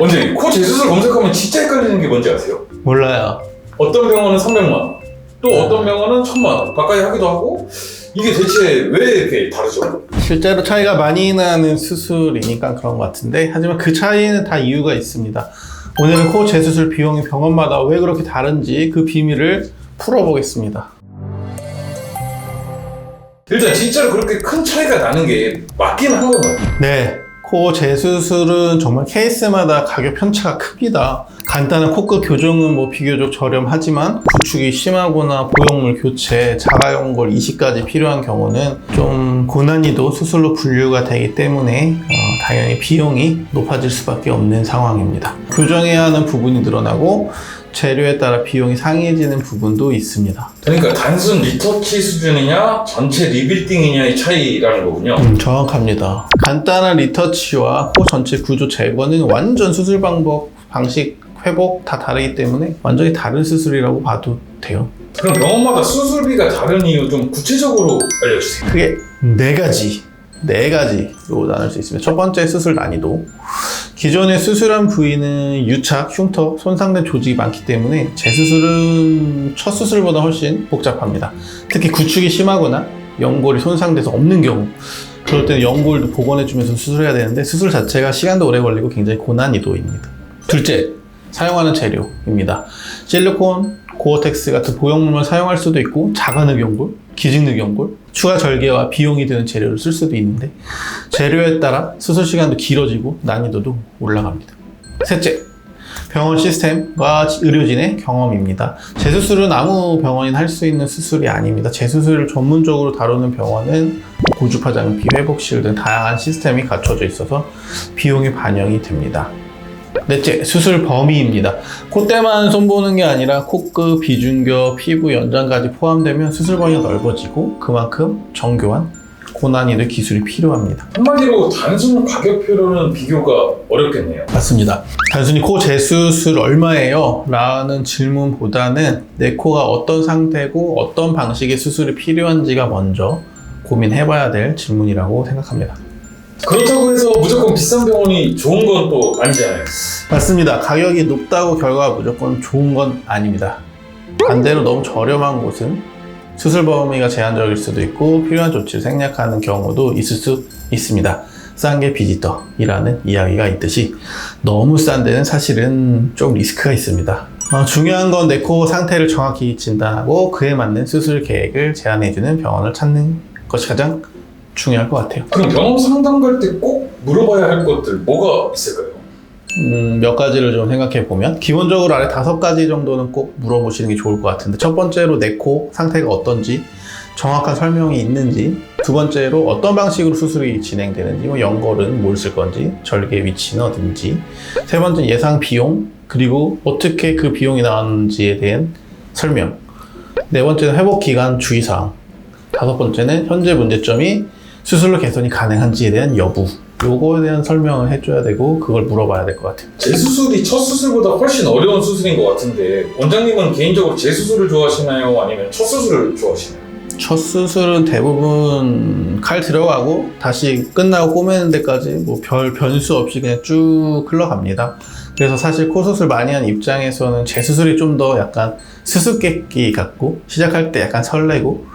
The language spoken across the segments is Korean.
원장님, 코 재수술 검색하면 진짜 헷갈리는 게 뭔지 아세요? 몰라요. 어떤 병원은 300만 원, 또 어떤 병원은 1000만 원 가까이 하기도 하고, 이게 대체 왜 이렇게 다르죠? 실제로 차이가 많이 나는 수술이니까 그런 것 같은데, 하지만 그 차이는 다 이유가 있습니다. 오늘은 코 재수술 비용이 병원마다 왜 그렇게 다른지 그 비밀을 풀어보겠습니다. 일단 진짜로 그렇게 큰 차이가 나는 게 맞긴 한 건가요? 네, 코 재수술은 정말 케이스마다 가격 편차가 큽니다. 간단한 코끝 교정은 뭐 비교적 저렴하지만 구축이 심하거나 보형물 교체, 자가연골 이식까지 필요한 경우는 좀 고난이도 수술로 분류가 되기 때문에 당연히 비용이 높아질 수밖에 없는 상황입니다. 교정해야 하는 부분이 늘어나고 재료에 따라 비용이 상이해지는 부분도 있습니다. 그러니까 단순 리터치 수준이냐 전체 리빌딩이냐의 차이라는 거군요. 정확합니다. 간단한 리터치와 코 전체 구조 제거는 완전 수술 방법, 방식, 회복 다 다르기 때문에 완전히 다른 수술이라고 봐도 돼요. 그럼 병원마다 수술비가 다른 이유 좀 구체적으로 알려주세요. 크게 네 가지로 나눌 수 있습니다. 첫 번째, 수술 난이도. 기존에 수술한 부위는 유착, 흉터, 손상된 조직이 많기 때문에 재수술은 첫 수술보다 훨씬 복잡합니다. 특히 구축이 심하거나 연골이 손상돼서 없는 경우, 그럴 때는 연골도 복원해주면서 수술해야 되는데 수술 자체가 시간도 오래 걸리고 굉장히 고난이도입니다. 둘째, 사용하는 재료입니다. 실리콘, 고어텍스 같은 보형물만 사용할 수도 있고 자가늑연골, 기직늑연골, 추가 절개와 비용이 드는 재료를 쓸 수도 있는데 재료에 따라 수술 시간도 길어지고 난이도도 올라갑니다. 셋째, 병원 시스템과 의료진의 경험입니다. 재수술은 아무 병원이나 할 수 있는 수술이 아닙니다. 재수술을 전문적으로 다루는 병원은 고주파 장비, 회복실 등 다양한 시스템이 갖춰져 있어서 비용이 반영이 됩니다. 넷째, 수술 범위입니다. 콧대만 손보는 게 아니라 코끝, 비중격, 피부 연장까지 포함되면 수술 범위가 넓어지고 그만큼 정교한 고난이도 기술이 필요합니다. 한마디로 단순 가격표로는 비교가 어렵겠네요. 맞습니다. 단순히 코 재수술 얼마예요? 라는 질문보다는 내 코가 어떤 상태고 어떤 방식의 수술이 필요한지가 먼저 고민해봐야 될 질문이라고 생각합니다. 그렇다고 해서 무조건 비싼 병원이 좋은 건 또 아니잖아요. 맞습니다. 가격이 높다고 결과가 무조건 좋은 건 아닙니다. 반대로 너무 저렴한 곳은 수술 범위가 제한적일 수도 있고 필요한 조치를 생략하는 경우도 있을 수 있습니다. 싼 게 비지떡이라는 이야기가 있듯이 너무 싼 데는 사실은 좀 리스크가 있습니다. 중요한 건 내 코 상태를 정확히 진단하고 그에 맞는 수술 계획을 제안해주는 병원을 찾는 것이 가장 중요할 것 같아요. 그럼 병원 상담 갈 때 꼭 물어봐야 할 것들 뭐가 있을까요? 몇 가지를 좀 생각해 보면 기본적으로 아래 5가지 정도는 꼭 물어보시는 게 좋을 것 같은데, 첫 번째로 내 코 상태가 어떤지 정확한 설명이 있는지, 두 번째로 어떤 방식으로 수술이 진행되는지, 뭐 연골은 뭘 쓸 건지, 절개 위치는 어딘지, 세 번째는 예상 비용, 그리고 어떻게 그 비용이 나왔는지에 대한 설명, 네 번째는 회복 기간 주의사항, 다섯 번째는 현재 문제점이 수술로 개선이 가능한지에 대한 여부, 요거에 대한 설명을 해줘야 되고 그걸 물어봐야 될 것 같아요. 재수술이 첫 수술보다 훨씬 어려운 수술인 것 같은데 원장님은 개인적으로 재수술을 좋아하시나요? 아니면 첫 수술을 좋아하시나요? 첫 수술은 대부분 칼 들어가고 다시 끝나고 꼬매는 데까지 뭐 별 변수 없이 그냥 쭉 흘러갑니다. 그래서 사실 코 수술 많이 한 입장에서는 재수술이 좀 더 약간 수수께끼 같고 시작할 때 약간 설레고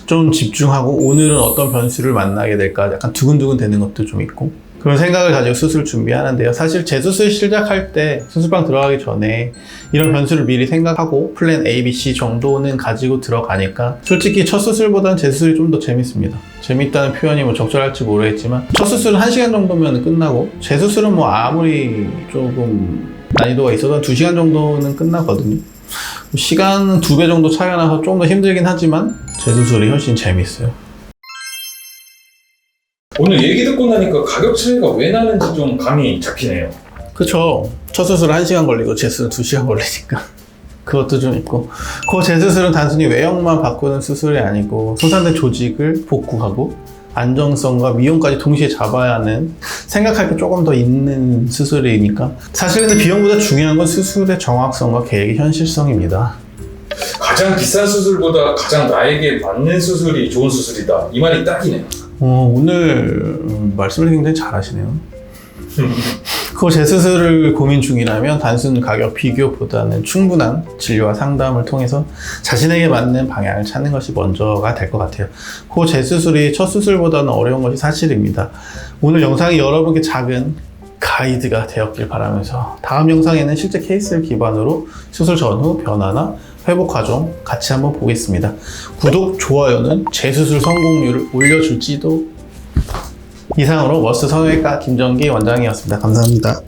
좀 집중하고 오늘은 어떤 변수를 만나게 될까 약간 두근두근 되는 것도 좀 있고 그런 생각을 가지고 수술 준비하는데요. 사실 재수술 시작할 때 수술방 들어가기 전에 이런 변수를 미리 생각하고 플랜 A, B, C 정도는 가지고 들어가니까 솔직히 첫 수술보다는 재수술이 좀 더 재밌습니다. 재밌다는 표현이 뭐 적절할지 모르겠지만 첫 수술은 1시간 정도면 끝나고 재수술은 뭐 아무리 조금 난이도가 있어도 2시간 정도는 끝나거든요. 시간은 2배 정도 차이가 나서 좀 더 힘들긴 하지만 재수술이 훨씬 재밌어요. 오늘 얘기 듣고 나니까 가격 차이가 왜 나는지 좀 감이 잡히네요. 그쵸. 첫 수술은 1시간 걸리고 재수술은 2시간 걸리니까 그것도 좀 있고, 그 재수술은 단순히 외형만 바꾸는 수술이 아니고 손상된 조직을 복구하고 안정성과 미용까지 동시에 잡아야 하는 생각할 게 조금 더 있는 수술이니까 사실 근데 비용보다 중요한 건 수술의 정확성과 계획의 현실성입니다. 가장 비싼 수술보다 가장 나에게 맞는 수술이 좋은 수술이다, 이 말이 딱이네요. 오늘 말씀을 굉장히 잘하시네요. 코 재수술을 고민 중이라면 단순 가격 비교보다는 충분한 진료와 상담을 통해서 자신에게 맞는 방향을 찾는 것이 먼저가 될 것 같아요. 코 재수술이 첫 수술보다는 어려운 것이 사실입니다. 오늘 영상이 여러분께 작은 가이드가 되었길 바라면서 다음 영상에는 실제 케이스를 기반으로 수술 전후 변화나 회복 과정 같이 한번 보겠습니다. 구독, 좋아요는 재수술 성공률을 올려줄지도. 이상으로 워스 성형외과 김정기 원장이었습니다. 감사합니다.